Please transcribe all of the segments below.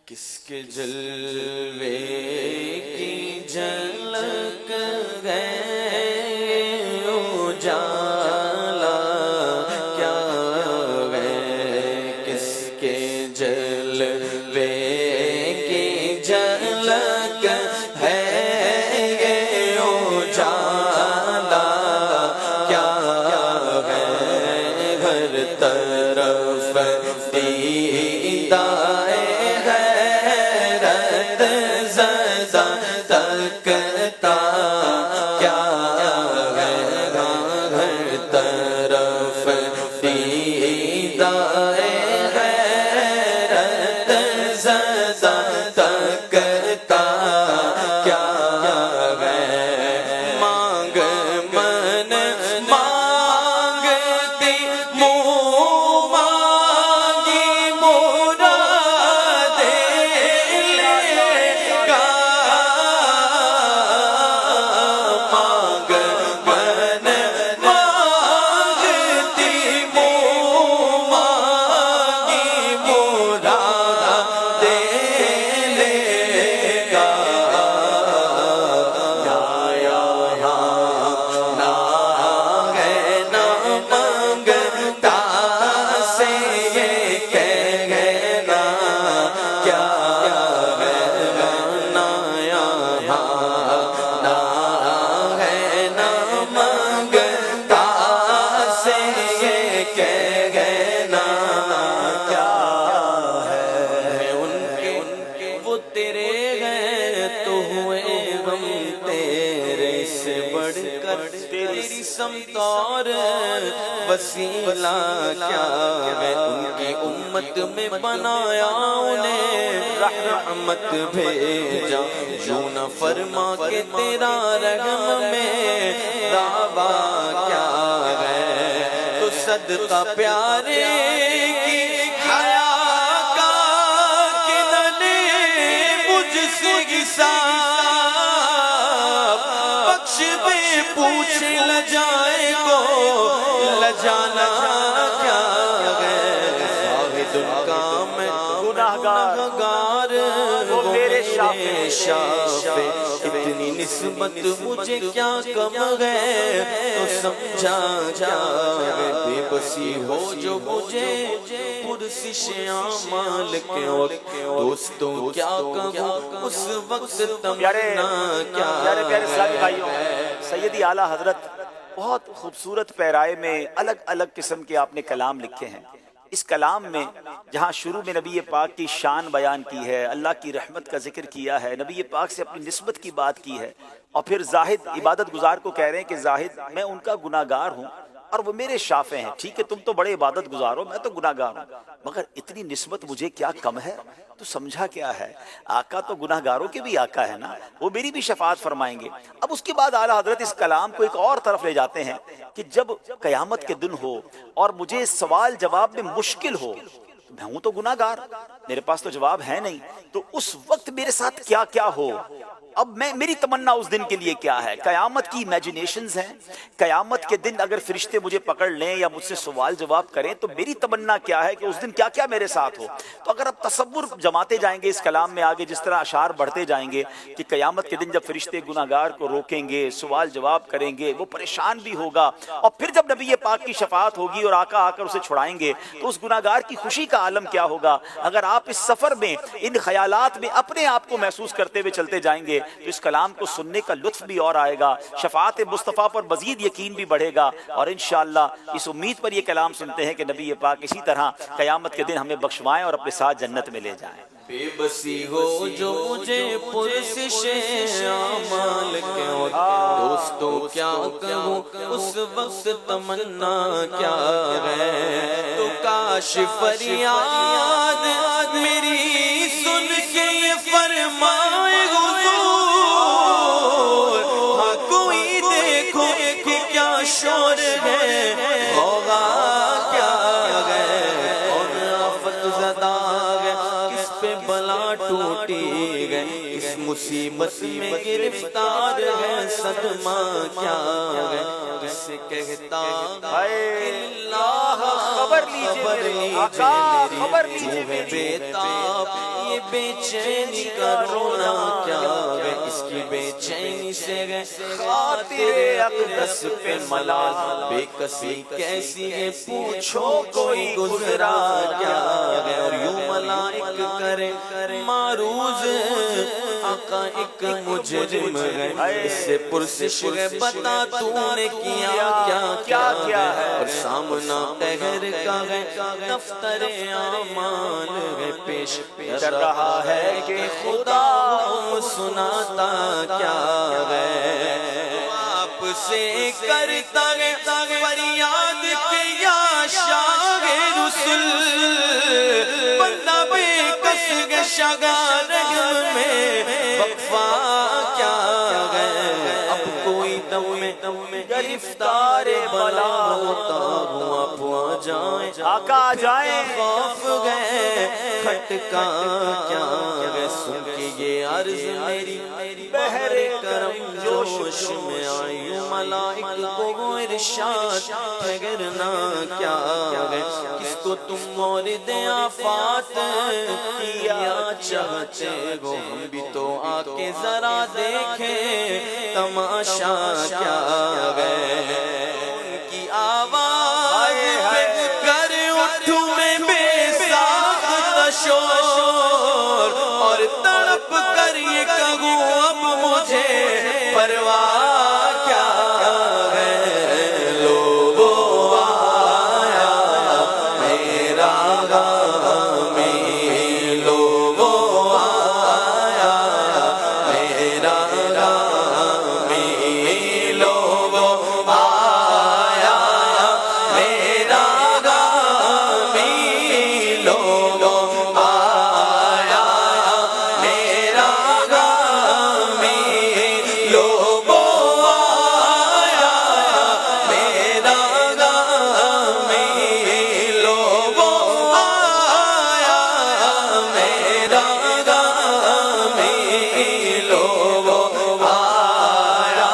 کس کے جلوے کی جھلک گئے اجالا کیا ہے، کس کے جلوے کی جھلک ہے یہ اجالا کیا ہے، ہر طرف دیدار تکتا کیا ہے، ہر طرف دیدار حیرت زدہ تکتا کیا ہے، مانگ من مانگتی منہ مانگی مراد لے گا، مانگ من مانگتی منہ مانگی مراد لے گا، نہ مانگتا سے یہ کہنا کیا ہے، نہ مانگتا سے یہ کہنا کیا ہے، ان کے وہ تیرے گئے تو ہوئے ہم تیرے سے بڑھ کر، تیری سمت اور وسیلہ کیا ہے، ان کی امت میں بنایا انہیں رحمت بھیجا، یوں نہ فرما کہ تیرا رحم میں دعویٰ کیا ہے، تو صدقہ پیارے کی حیا کا کہ نہ لے مجھ سے حساب، بخش بے پوچھ لجائے کو لجانا کیا ہے، زاہد ان کا میں گناہگار وہ میرے شافع، اتنی نسبت مجھے کیا کم ہے تو سمجھا کیا ہے، بے بسی ہو جو مجھے پرسش اعمال کے وقت، دوستوں کیا کہوں اس وقت تمنا کیا ہے۔ سیدی اعلیٰ حضرت بہت خوبصورت پیرائے میں الگ الگ قسم کے آپ نے کلام لکھے ہیں۔ اس کلام میں جہاں شروع میں نبی پاک کی شان بیان کی ہے، اللہ کی رحمت کا ذکر کیا ہے، نبی پاک سے اپنی نسبت کی بات کی ہے، اور پھر زاہد عبادت گزار کو کہہ رہے ہیں کہ زاہد میں ان کا گناہگار ہوں اور وہ میرے شافع ہیں، ٹھیک ہے تم تو بڑے عبادت گزار ہو، میں تو گناہگار ہوں، مگر اتنی نسبت مجھے کیا کم ہے، تو سمجھا کیا ہے، آقا تو گناہگاروں کے بھی آقا ہے نا، وہ میری بھی شفاعت فرمائیں گے۔ اب اس کے بعد اعلیٰ حضرت اس کلام کو ایک اور طرف لے جاتے ہیں کہ جب قیامت کے دن ہو اور مجھے سوال جواب میں مشکل ہو، میں ہوں تو گناہگار، میرے پاس تو جواب ہے نہیں، تو اس وقت میرے ساتھ کیا کیا ہو، اب میری تمنا اس دن کے لیے کیا ہے، قیامت کی امیجنیشنز ہیں، قیامت کے دن اگر فرشتے مجھے پکڑ لیں یا مجھ سے سوال جواب کریں تو میری تمنا کیا ہے کہ اس دن کیا کیا میرے ساتھ ہو۔ تو اگر آپ تصور جماتے جائیں گے اس کلام میں آگے، جس طرح اشعار بڑھتے جائیں گے کہ قیامت کے دن جب فرشتے گناہگار کو روکیں گے، سوال جواب کریں گے، وہ پریشان بھی ہوگا، اور پھر جب نبی پاک کی شفاعت ہوگی اور آقا آ کر اسے چھڑائیں گے تو اس گناہگار کی خوشی کا عالم کیا ہوگا۔ اگر آپ اس سفر میں ان خیالات میں اپنے آپ کو محسوس کرتے ہوئے چلتے جائیں گے تو اس کلام کو سننے کا لطف بھی اور آئے گا، شفاعت مصطفیٰ پر مزید یقین بھی بڑھے گا، اور انشاءاللہ اس امید پر یہ کلام سنتے ہیں کہ نبی پاک اسی طرح قیامت کے دن ہمیں بخشوائیں اور اپنے ساتھ جنت میں لے جائیں۔ بے بسی ہو جو مجھے پرسش اعمال کے وقت، دوستوں کیا کہوں اس وقت تمنا کیا ہے، تو کاش فریاد میری سن کے یہ فرمائے حضور، ہاں کوئی دیکھو کہ کیا شور ہے، ہوگا کیا ہے، اور آفت زدہ ہے، کس پہ بلا ٹوٹی گئے، اس مصیبت میں گرفتار ہے، صدمہ کیا ہے، جس سے کہتا اللہ خبر لیجئے آقا خبر لیجئے بیتاب یہ بے چینی کا رونا کیا ہے اس کی بے چینی سے ہے خاطر اقدس پہ ملال بے کسی کیسی ہے پوچھو کوئی گزرا کیا ہے اور یوں ملائک کرے معروض آقا ایک مجرم ہے اس سے پرسش ہے بتا تو نے کیا کیا ہے اور سامنا قہر کا ہے دفتر اعمال ہے پیش کر رہا ہے کہ خدا سناتا کیا ہے آپ سے کرتا ہے فریاد کہ یا شاہ رسول بندہ بے کس کے شگارگم میں وقفہ کیا ہے اب کوئی دم میں گرفتار بلا ہوتا ہوا پوا جائیں آقا آ جائیں خوف گئے کھٹکا کیا گئے سن کے یہ عرض میری بحر کرم جوش میں آئی ملائک کو وہ ارشاد ٹھہرنا کیا گئے کس کو تم مورد آفات کیا چاہتے ہو ہم بھی تو آ کے ذرا دیکھیں تماشا کیا گئے ان کی آواز پہ کر اٹھوں میں بے ساختہ شور اور تڑپ کر یہ کہوں اب مجھے پرواہ کیا ہے لوگوں آیا میرا غامی لوگوں آیا میرا غامی لوگوں آیا میرا غامی لوگوں آیا میرا غامی لوگوں آیا میرا غامی لوگوں آیا میرا غامی لوگوں آیا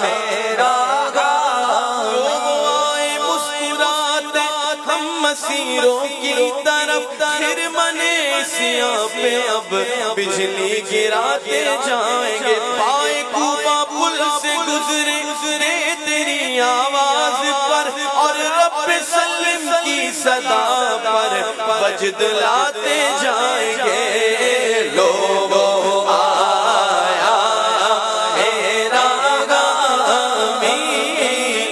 میرا غامی آئے مسکراتے ہم مسیروں کی طرف پھر منے سیاہ پہ اب بجلی گراتے جائیں گے پائے کوبا پل سے گزرے تیری آواز پر اور رب سلم کی صدا پر وجد لاتے جائیں گے لوگوں آیا میرا غامی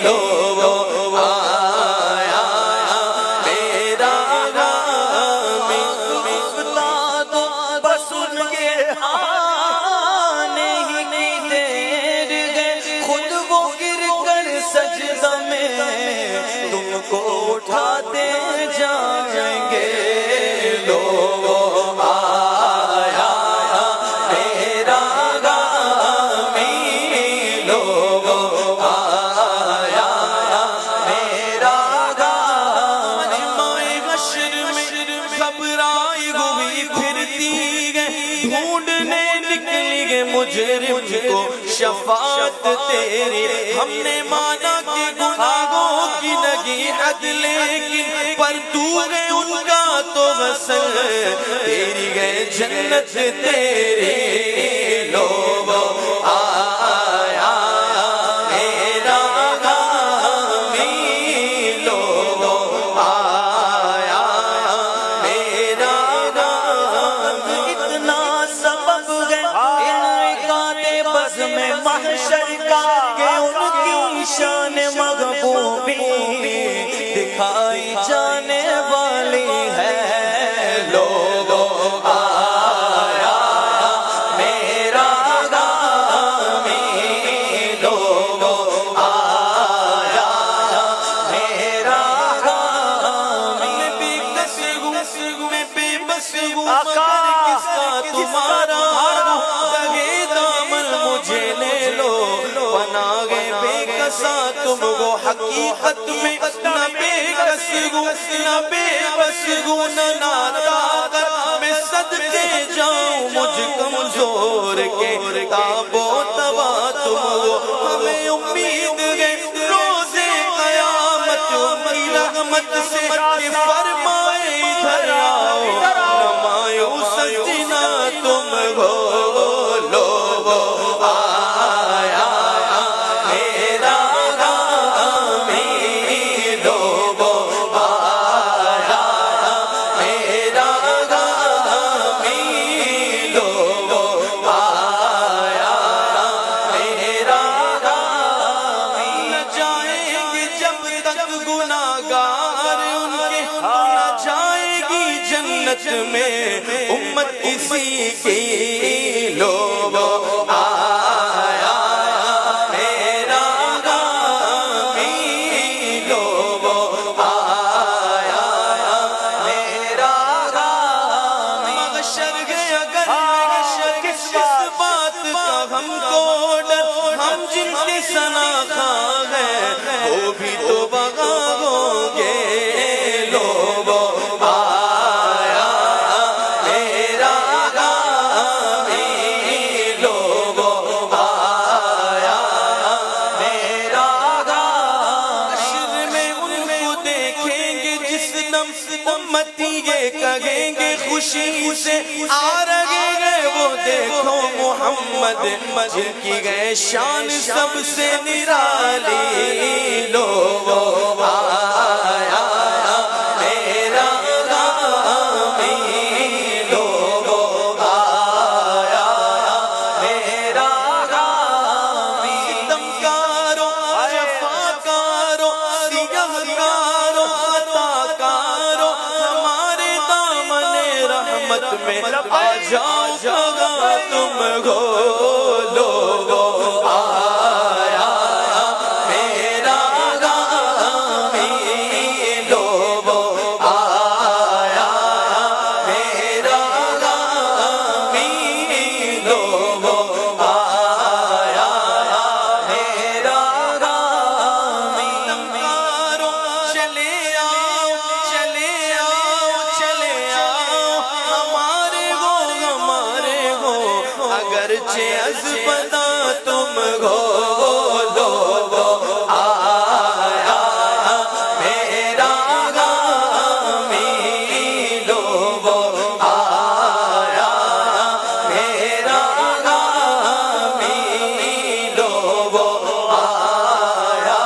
لوگوں آیا میرا غامی بتا دو بس ان کے آنے ہی نہیں دیر گئے خود وہ گر کر سجدہ میں تم کو اٹھاتے جائیں گے لوگوں آیا میرا غامی لوگوں آیا میرا غامی مجمع حشر میں گھبرائی ہوئی پھرتی گئے ڈھونڈنے نکلی گئے مجرم کو شفاعت تیری ہم نے مانا کہ گناہوں کی نگی حد لیکن پر تو ہے ان کا تو غسل تیری گئے جنت تیری لوگوں آیا میرا غامی لوگوں آیا میرا غامی اتنا سبب ہے انعقاد بزم میں محشر کا کہ ان کی شان محبوبی دکھائی جانے والی ہے لوگوں آیا میرا غامی لوگوں آیا میرا غامی میں بے کس ہوں میں بے بس ہوں مگر کس کا تمہارا دگے دامن مجھے لے لو پناہ بے کسا تم وہ حقیقت میں نہ بے کس ہوں نہ بے بس ہوں نہ طاقت میں صدقے جاؤں مجھ کمزور کے تاب و توا تم وہ ہمیں امید ہے روز قیامت کی رحمت سے کہ فرمائے ادھر آؤ، نہ مایوس جنا تم ہو لو وہ آیا میرا غامی لو وہ آیا میرا غامی لو وہ آیا میرا غامی نہ جائیں گے جب تک گناہگار ان کے نہ جائے گی جنت میں امت کسی کی لو وہ آیا میرا غامی لو وہ آیا میرا غامی محشر گئے اگر کس بات کا ہم کو ڈر، ہم جن کی ثنا خواں ہیں وہ بھی تو بغا ہوں گے لو وہ آیا میرا غامی لو وہ آیا میرا غامی حشر میں ان کو دیکھیں گے جس دم امتی یہ کہیں گے خوشی سے آ رہے گئے وہ دیکھو محمد جن کی گئے شان سب سے نرالی لو وہ آیا میرا غامی لو وہ آیا میرا غامی ستمکاروں جفاکاروں سیاہکاروں خطاکاروں ہمارے دامن رحمت میں آ جاؤ جگہ تم گو لو وہ آیا میرا غامی لو وہ آیا میرا غامی لو وہ آیا میرا غامی ستمکاروں چلے آؤ چلے آؤ چلے آؤ ہمارے ہو اگرچہ ازبدہ تم گو لو وہ آیا میرا غامی لو وہ آیا میرا غامی لو وہ آیا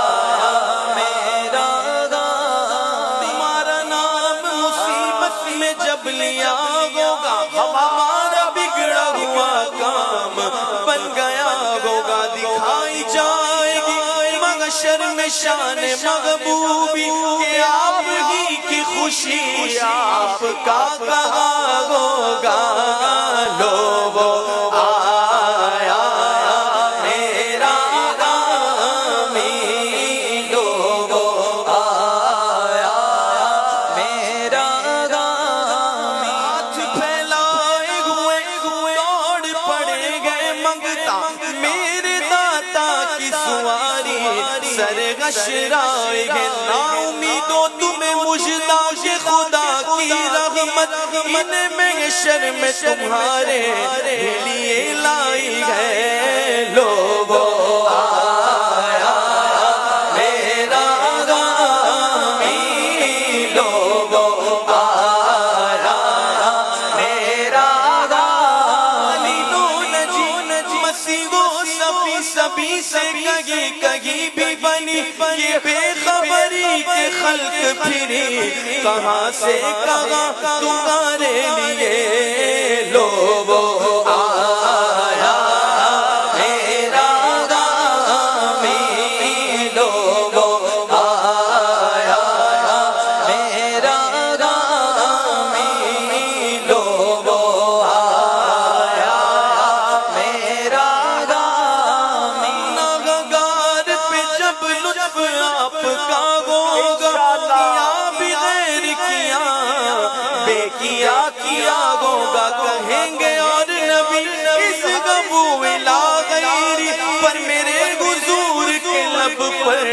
میرا غامی تمہارا نام مصیبت میں جب لیا ہوگا ہمارا بگڑا ہوا کام بن گیا ہوگا دکھائی جائے گی محشر میں شان محبوبی کہ آپ ہی کی خوشی آپ کا کہا ہوگا لو وہ آیا میرا غامی لو وہ آیا میرا غامی ہاتھ پھیلائے ہوئے دوڑ پڑے گئے منگتا میرے داتا کی سواری سر غشرائے گے نا امیدوں تمہیں مجدہ کہ خدا کی رحمت ان میں شرم تمہارے لیے لائی ہے لو وہ آیا میرا غامی لو وہ آیا میرا غامی لو نجی مسیح و صفی سبھی سے کہیں بھی بنی یہ بے خبری کے خلق پھری کہاں سے کہاں تمہارے لیے لو وہ آیا میرا غامی لو وہ آیا میرا غامی لو وہ آیا میرا غامی ناگار پہ جب لطف آپ کا ہوگا کیا بغیر کیا بے کیا ہوگا کہیں گے اور نبی اس قبول لا غیری پر میرے حضور کے لب پر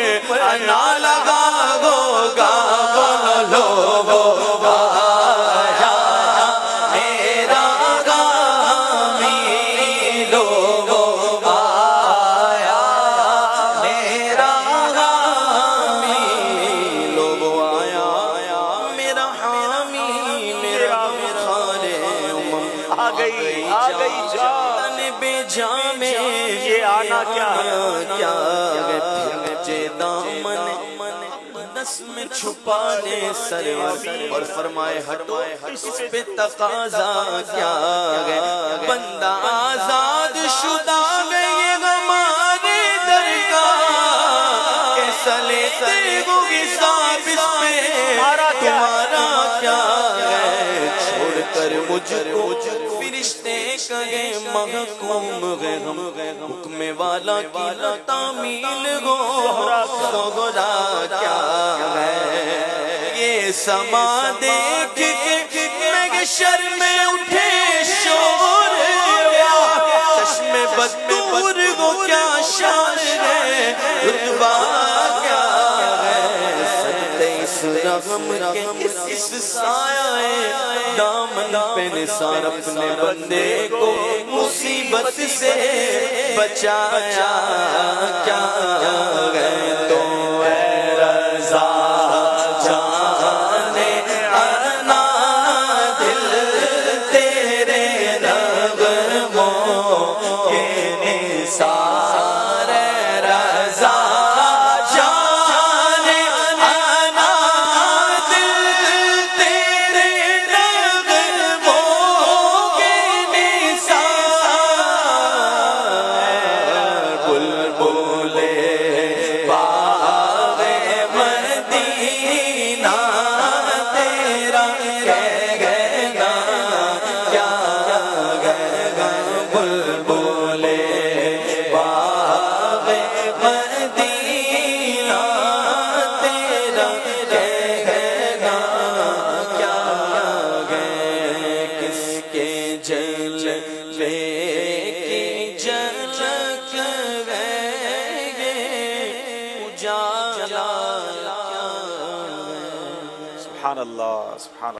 انا لگا ہوگا لو وہ آیا میرا غامی لو وہ آیا میرا غامی لو وہ آیا آ گئی جا بے جا میں یہ آنا کیا کیا پھر دامن دس میں چھپانے سرور اور فرمائے ہٹو اس پہ تقاضا کیا گئے بندہ آزاد شدہ گئے ہمارے در کا کیسا لیتے ہو حساب اس پہ تمہارا کیا ہے چھوڑ کر مجھ کو فرشتے کہے محکوم گئے ہم حکم والا کی تعمیل ہو سغرا کیا ہے یہ سما دیکھ کے محشر میں اٹھے شور چشم بدور ہو کیا شان ہے رتبہ کیا ہے صدقے اس رغم کے اس سایہ دامن پہ نثار اپنے بندے کو مصیبت سے بچایا کیا گئے تو اے رضا جانے انا دل تیرے نغموں کے نثار اے رضا جانے انا دل تیرے نغموں کے نثار بلبلے باغ مدینہ تیرا کہے گا کیا کہے گا بلبلے باغ مدینہ تیرا کہے گا کیا گئے کس کے جلوے کی جھلک ہے اجالا سبحان اللہ سبحان